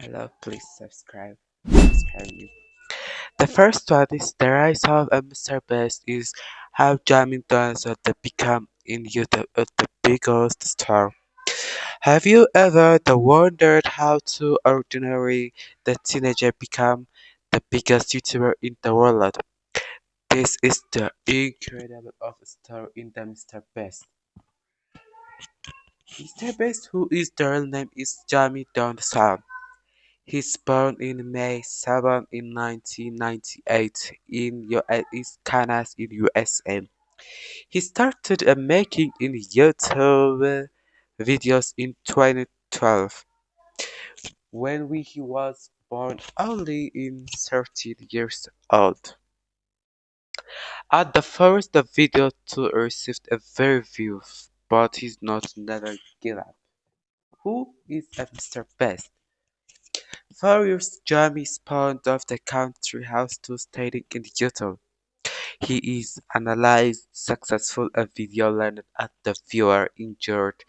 Hello, please subscribe. Subscribe me. The first one is the rise of Mr. Beast is how Jamie Dance the become in YouTube the biggest star. Have you ever wondered how to ordinary the teenager become the biggest YouTuber in the world? This is the incredible of story in the Mr. Beast. Mr. Beast, who is the real name is Jamie Donaldson. He's born in May 7 in 1998 in US, Kansas in USA. He started making in YouTube videos in 2012 when he was born only in 13 years old. At the first the video to received a very view, but he's not never give up. Who is a Mr. Beast? 4 years Jamie spent of the country house to studying in YouTube. He is analyzed successful a video learned at the viewer injured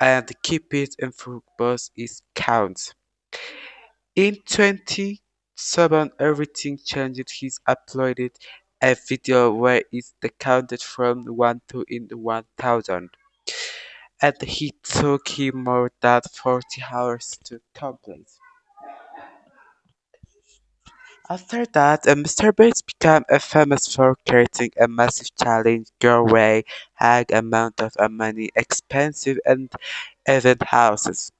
and keep it in focus is counts. In 27 everything changed. He's uploaded a video where it's counted from 1 to in 1000 and he took him more than 40 hours to complete. After that, Mr. Bates became famous for creating a massive challenge giveaway, high amount of money, expensive and event houses.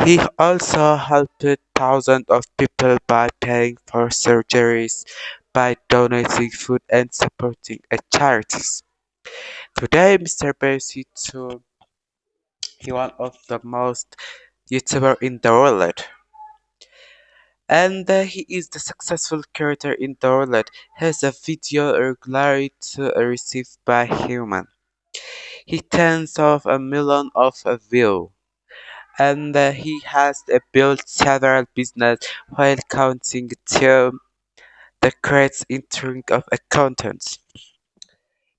He also helped thousands of people by paying for surgeries, by donating food and supporting charities. Today, Mr. Bates is one of the most YouTuber in the world. And he is the successful creator in the world. Has a video regularly received by human. He tens of a million of views. And he has built several business while counting to the creates intrinsic of accountants.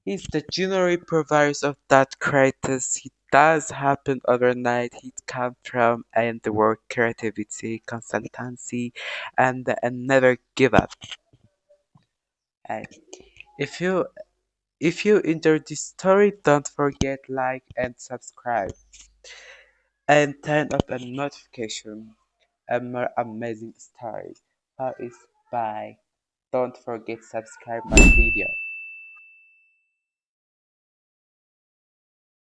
He's the general provider of that creators. He does happen overnight. He come from and the work creativity, consultancy, and never give up. And if you enjoyed this story, don't forget like and subscribe and turn up a notification. A more amazing story. Is bye. Don't forget subscribe my video.